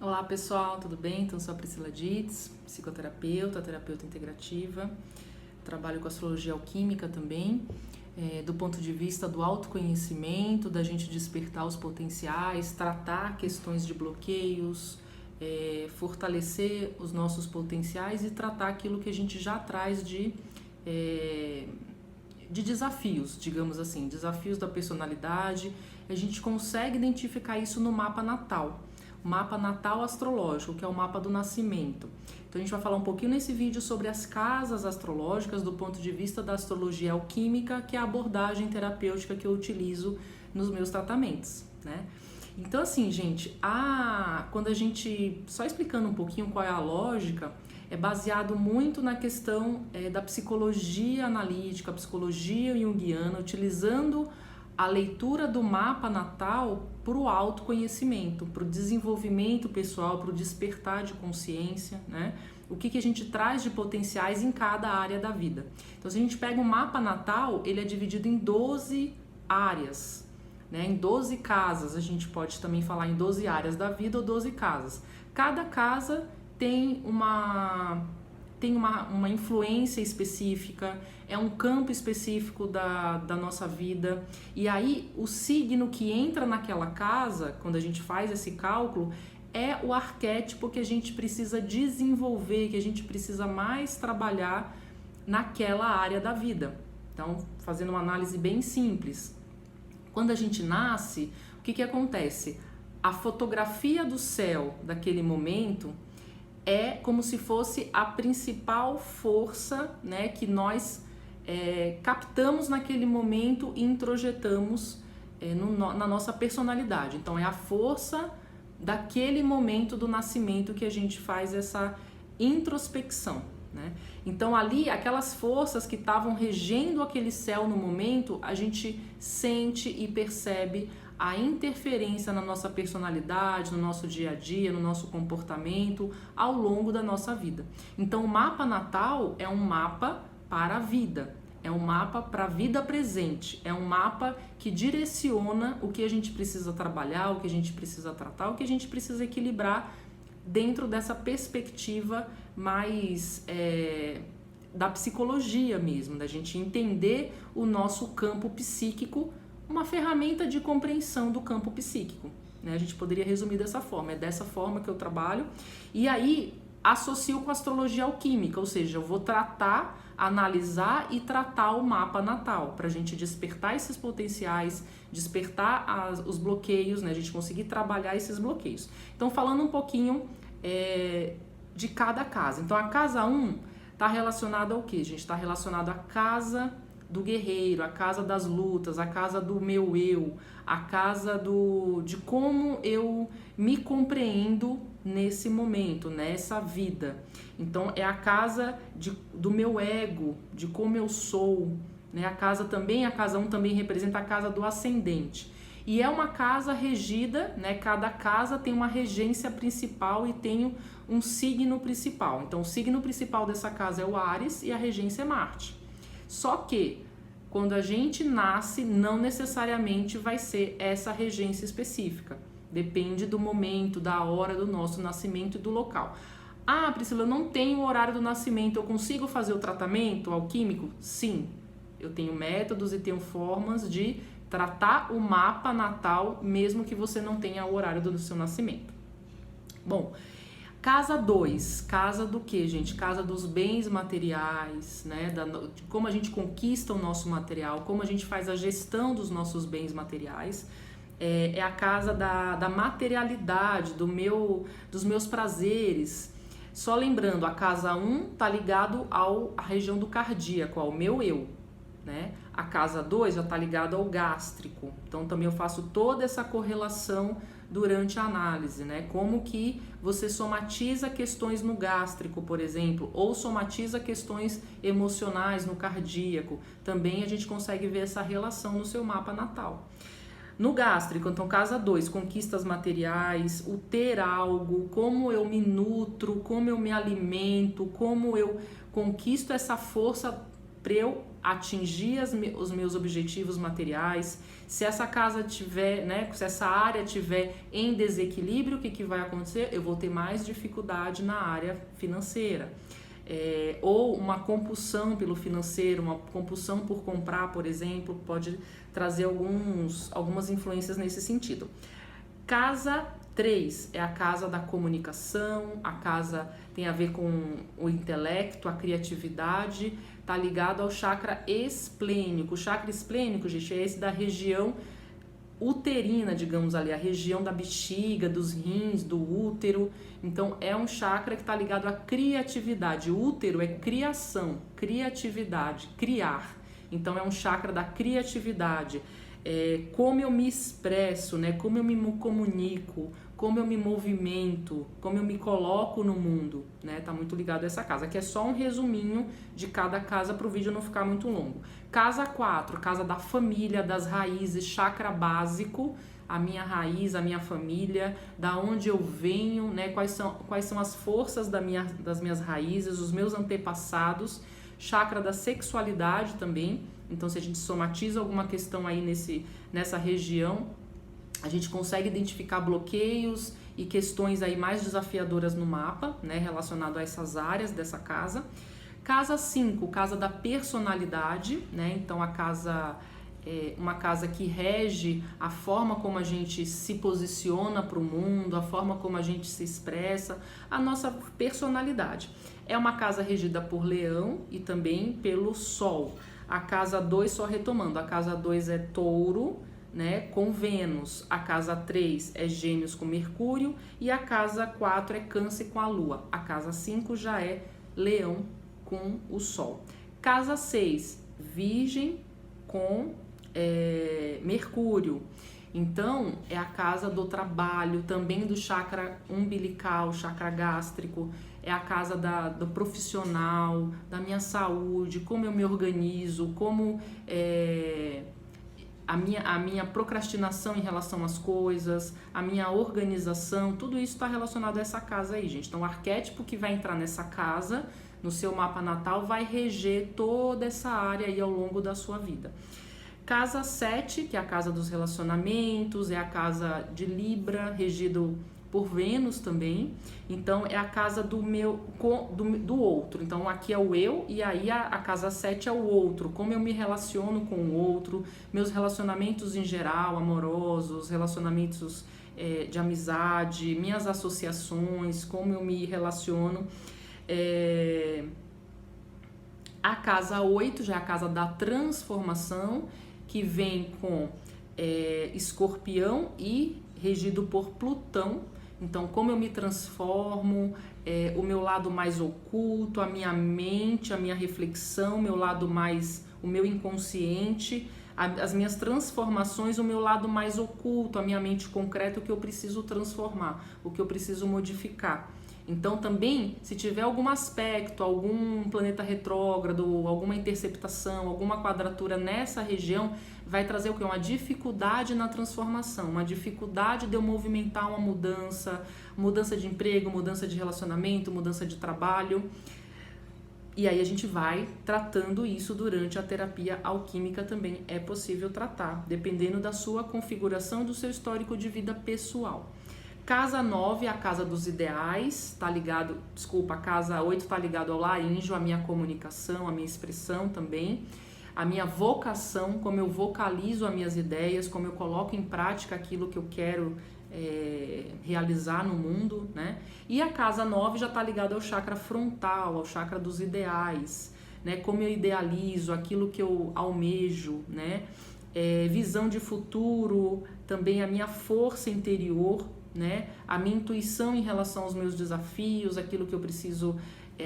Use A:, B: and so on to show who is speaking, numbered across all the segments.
A: Olá pessoal, tudo bem? Então, sou a Priscila Dietz, psicoterapeuta, terapeuta integrativa, trabalho com astrologia alquímica também, do ponto de vista do autoconhecimento, da gente despertar os potenciais, tratar questões de bloqueios, fortalecer os nossos potenciais e tratar aquilo que a gente já traz de desafios, digamos assim, desafios da personalidade. A gente consegue identificar isso no mapa natal. Mapa natal astrológico, que é o mapa do nascimento. Então a gente vai falar um pouquinho nesse vídeo sobre as casas astrológicas do ponto de vista da astrologia alquímica, que é a abordagem terapêutica que eu utilizo nos meus tratamentos, né? Então assim, gente, quando a gente, só explicando um pouquinho qual é a lógica, é baseado muito na questão da psicologia analítica, psicologia junguiana, utilizando a leitura do mapa natal para o autoconhecimento, para o desenvolvimento pessoal, para o despertar de consciência, né? O que a gente traz de potenciais em cada área da vida. Então, se a gente pega o mapa natal, ele é dividido em 12 áreas, né? Em 12 casas, a gente pode também falar em 12 áreas da vida ou 12 casas. Cada casa tem uma influência específica, é um campo específico da nossa vida. E aí, o signo que entra naquela casa, quando a gente faz esse cálculo, é o arquétipo que a gente precisa desenvolver, que a gente precisa mais trabalhar naquela área da vida. Então, fazendo uma análise bem simples. Quando a gente nasce, o que acontece? A fotografia do céu daquele momento é como se fosse a principal força, né, que nós captamos naquele momento e introjetamos na nossa personalidade. Então, é a força daquele momento do nascimento que a gente faz essa introspecção, né? Então, ali, aquelas forças que estavam regendo aquele céu no momento, a gente sente e percebe a interferência na nossa personalidade, no nosso dia a dia, no nosso comportamento ao longo da nossa vida. Então, o mapa natal é um mapa para a vida, é um mapa para a vida presente, é um mapa que direciona o que a gente precisa trabalhar, o que a gente precisa tratar, o que a gente precisa equilibrar dentro dessa perspectiva mais da psicologia mesmo, da gente entender o nosso campo psíquico, uma ferramenta de compreensão do campo psíquico, né? A gente poderia resumir dessa forma, é dessa forma que eu trabalho. E aí, associo com a astrologia alquímica, ou seja, eu vou tratar, analisar e tratar o mapa natal, para a gente despertar esses potenciais, despertar os bloqueios, né? A gente conseguir trabalhar esses bloqueios. Então, falando um pouquinho de cada casa. Então, a casa 1 está relacionada ao quê, gente? Está relacionado à casa do guerreiro, a casa das lutas, a casa do meu eu, a casa de como eu me compreendo nesse momento, nessa vida. Então é a casa do meu ego, de como eu sou, né? A casa 1 também representa a casa do ascendente. E é uma casa regida, né? Cada casa tem uma regência principal e tem um signo principal. Então o signo principal dessa casa é o Áries e a regência é Marte. Só que, quando a gente nasce, não necessariamente vai ser essa regência específica. Depende do momento, da hora do nosso nascimento e do local. Ah, Priscila, eu não tenho o horário do nascimento, eu consigo fazer o tratamento alquímico? Sim, eu tenho métodos e tenho formas de tratar o mapa natal, mesmo que você não tenha o horário do seu nascimento. Bom, casa 2, casa do que, gente? Casa dos bens materiais, né? De como a gente conquista o nosso material, como a gente faz a gestão dos nossos bens materiais. É a casa da materialidade, dos meus prazeres. Só lembrando, a casa 1 tá ligado à região do cardíaco, ao meu eu, né? A casa 2 já tá ligado ao gástrico. Então também eu faço toda essa correlação durante a análise, né? Como que você somatiza questões no gástrico, por exemplo, ou somatiza questões emocionais no cardíaco. Também a gente consegue ver essa relação no seu mapa natal. No gástrico, então, casa 2, conquistas materiais, o ter algo, como eu me nutro, como eu me alimento, como eu conquisto essa força para eu atingir os meus objetivos materiais. Se essa casa tiver, né, se essa área tiver em desequilíbrio, o que vai acontecer? Eu vou ter mais dificuldade na área financeira. Ou uma compulsão pelo financeiro, uma compulsão por comprar, por exemplo, pode trazer algumas influências nesse sentido. Casa 3 é a casa da comunicação, a casa tem a ver com o intelecto, a criatividade, tá ligado ao chakra esplênico. O chakra esplênico, gente, é esse da região uterina, digamos ali, a região da bexiga, dos rins, do útero. Então é um chakra que está ligado à criatividade. O útero é criação, criatividade, criar. Então é um chakra da criatividade. Como eu me expresso, né? Como eu me comunico, como eu me movimento, como eu me coloco no mundo, né? Tá muito ligado a essa casa, que é só um resuminho de cada casa para o vídeo não ficar muito longo. Casa 4, casa da família, das raízes, chakra básico, a minha raiz, a minha família, da onde eu venho, né? Quais são as forças das minhas raízes, os meus antepassados, chakra da sexualidade também. Então, se a gente somatiza alguma questão aí nessa região, a gente consegue identificar bloqueios e questões aí mais desafiadoras no mapa, né, relacionado a essas áreas dessa casa. Casa 5, casa da personalidade, né? Então a casa é uma casa que rege a forma como a gente se posiciona para o mundo, a forma como a gente se expressa, a nossa personalidade. É uma casa regida por Leão e também pelo Sol. A casa 2, só retomando, a casa 2 é Touro, né, com Vênus. A casa 3 é Gêmeos com Mercúrio e a casa 4 é Câncer com a Lua. A casa 5 já é Leão com o Sol. Casa 6, Virgem com Mercúrio. Então, é a casa do trabalho, também do chakra umbilical, chakra gástrico, é a casa do profissional, da minha saúde, como eu me organizo, como a minha procrastinação em relação às coisas, a minha organização, tudo isso está relacionado a essa casa aí, gente. Então, o arquétipo que vai entrar nessa casa, no seu mapa natal, vai reger toda essa área aí ao longo da sua vida. Casa 7, que é a casa dos relacionamentos, é a casa de Libra, regido por Vênus também. Então, é a casa do outro. Então, aqui é o eu e aí a casa 7 é o outro. Como eu me relaciono com o outro, meus relacionamentos em geral, amorosos, relacionamentos de amizade, minhas associações, como eu me relaciono. A casa 8 já é a casa da transformação, que vem com Escorpião e regido por Plutão. Então, como eu me transformo, o meu lado mais oculto, a minha mente, a minha reflexão, o meu inconsciente, as minhas transformações, o meu lado mais oculto, a minha mente concreta, o que eu preciso transformar, o que eu preciso modificar. Então, também, se tiver algum aspecto, algum planeta retrógrado, alguma interceptação, alguma quadratura nessa região, vai trazer o quê? Uma dificuldade na transformação, uma dificuldade de eu movimentar uma mudança de emprego, mudança de relacionamento, mudança de trabalho. E aí a gente vai tratando isso durante a terapia alquímica também. É possível tratar, dependendo da sua configuração e do seu histórico de vida pessoal. Casa 9 é a casa dos ideais, a casa 8 tá ligado ao laríngeo, a minha comunicação, a minha expressão também, a minha vocação, como eu vocalizo as minhas ideias, como eu coloco em prática aquilo que eu quero realizar no mundo, né? E a casa 9 já tá ligado ao chakra frontal, ao chakra dos ideais, né? Como eu idealizo aquilo que eu almejo, né? Visão de futuro, também a minha força interior, né? A minha intuição em relação aos meus desafios, aquilo que eu preciso,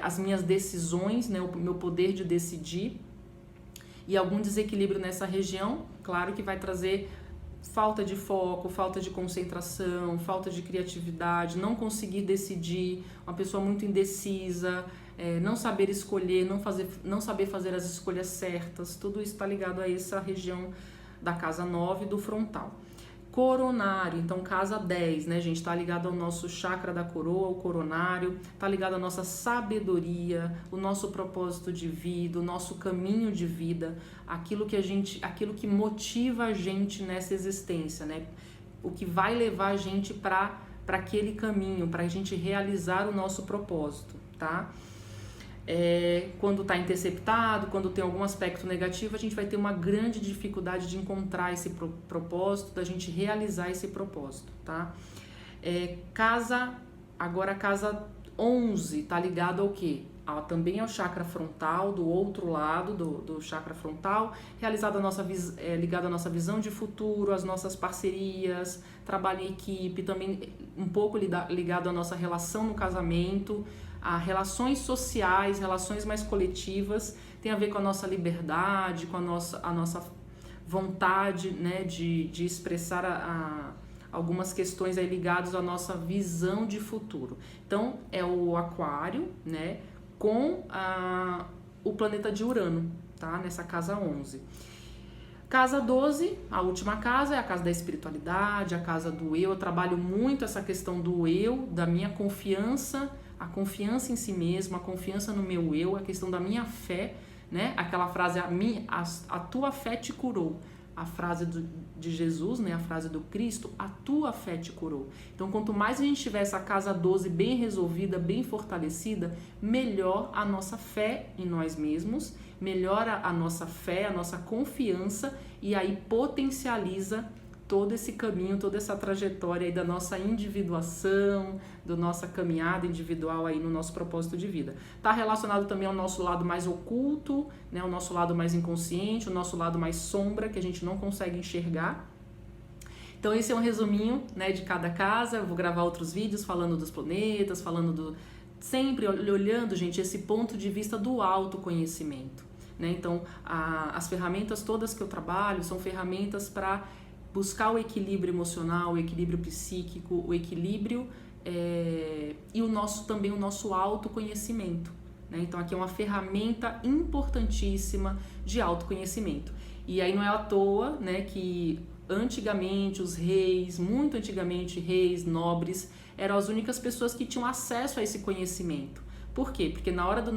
A: as minhas decisões, né? O meu poder de decidir. E algum desequilíbrio nessa região, claro que vai trazer falta de foco, falta de concentração, falta de criatividade, não conseguir decidir, uma pessoa muito indecisa, não saber escolher, não saber fazer as escolhas certas, tudo isso está ligado a essa região da casa 9 do frontal. Coronário, então casa 10, né, gente? Tá ligado ao nosso chakra da coroa, o coronário, tá ligado à nossa sabedoria, o nosso propósito de vida, o nosso caminho de vida, aquilo que motiva a gente nessa existência, né? O que vai levar a gente para aquele caminho, para a gente realizar o nosso propósito, tá? Quando está interceptado, quando tem algum aspecto negativo, a gente vai ter uma grande dificuldade de encontrar esse propósito, da gente realizar esse propósito, tá? Casa 11 tá ligado ao quê? Também ao chakra frontal, do outro lado do chakra frontal, ligado à nossa visão de futuro, às nossas parcerias, trabalho em equipe, também um pouco ligado à nossa relação no casamento, a relações sociais, relações mais coletivas, tem a ver com a nossa liberdade, com a nossa vontade, né, de expressar algumas questões aí ligadas à nossa visão de futuro. Então, é o aquário, né, com o planeta de Urano, tá? Nessa casa 11. Casa 12, a última casa, é a casa da espiritualidade, a casa do eu trabalho muito essa questão do eu, da minha confiança, a confiança em si mesmo, a confiança no meu eu, a questão da minha fé, né? Aquela frase, a tua fé te curou. A frase de Jesus, né? A frase do Cristo, a tua fé te curou. Então, quanto mais a gente tiver essa casa 12 bem resolvida, bem fortalecida, melhor a nossa fé em nós mesmos, melhora a nossa fé, a nossa confiança e aí potencializa todo esse caminho, toda essa trajetória aí da nossa individuação, da nossa caminhada individual aí no nosso propósito de vida. Está relacionado também ao nosso lado mais oculto, né, o nosso lado mais inconsciente, o nosso lado mais sombra, que a gente não consegue enxergar. Então esse é um resuminho, né, de cada casa. Eu vou gravar outros vídeos falando dos planetas, sempre olhando, gente, esse ponto de vista do autoconhecimento, né? Então as ferramentas todas que eu trabalho são ferramentas para buscar o equilíbrio emocional, o equilíbrio psíquico, o equilíbrio e também o nosso autoconhecimento, né? Então aqui é uma ferramenta importantíssima de autoconhecimento. E aí não é à toa, né, que antigamente os reis, muito antigamente reis, nobres, eram as únicas pessoas que tinham acesso a esse conhecimento. Por quê? Porque na hora do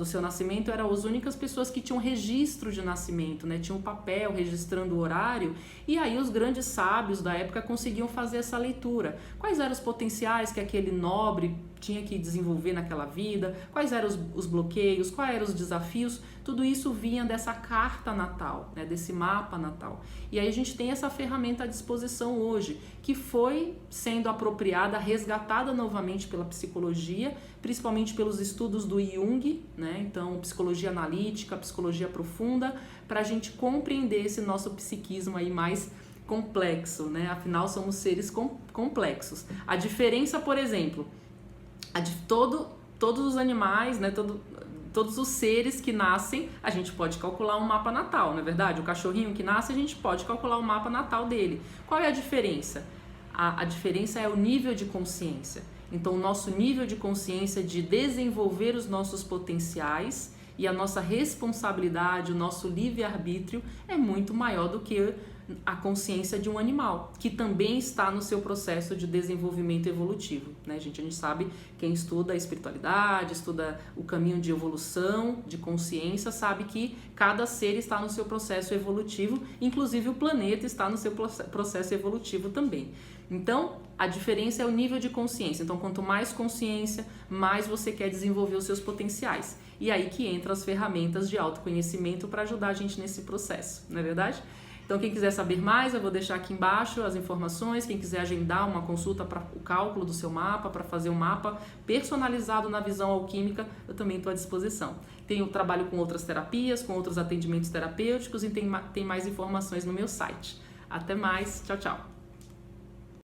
A: seu nascimento, eram as únicas pessoas que tinham registro de nascimento, né? Tinham um papel registrando o horário, e aí os grandes sábios da época conseguiam fazer essa leitura. Quais eram os potenciais que aquele nobre tinha que desenvolver naquela vida, quais eram os bloqueios, quais eram os desafios, tudo isso vinha dessa carta natal, né, desse mapa natal. E aí a gente tem essa ferramenta à disposição hoje, que foi sendo apropriada, resgatada novamente pela psicologia, principalmente pelos estudos do Jung, né, então psicologia analítica, psicologia profunda, para a gente compreender esse nosso psiquismo aí mais complexo, né, afinal somos seres complexos. A diferença, por exemplo, todos os animais, né, todos os seres que nascem, a gente pode calcular um mapa natal, não é verdade? O cachorrinho que nasce, a gente pode calcular o mapa natal dele. Qual é a diferença? A diferença é o nível de consciência. Então, o nosso nível de consciência de desenvolver os nossos potenciais e a nossa responsabilidade, o nosso livre-arbítrio é muito maior do que a consciência de um animal, que também está no seu processo de desenvolvimento evolutivo, né, gente? A gente sabe, quem estuda a espiritualidade, estuda o caminho de evolução, de consciência, sabe que cada ser está no seu processo evolutivo, inclusive o planeta está no seu processo evolutivo também. Então, a diferença é o nível de consciência. Então, quanto mais consciência, mais você quer desenvolver os seus potenciais. E aí que entram as ferramentas de autoconhecimento para ajudar a gente nesse processo, não é verdade? Então, quem quiser saber mais, eu vou deixar aqui embaixo as informações. Quem quiser agendar uma consulta para o cálculo do seu mapa, para fazer um mapa personalizado na visão alquímica, eu também estou à disposição. Tenho trabalho com outras terapias, com outros atendimentos terapêuticos e tem mais informações no meu site. Até mais, tchau, tchau!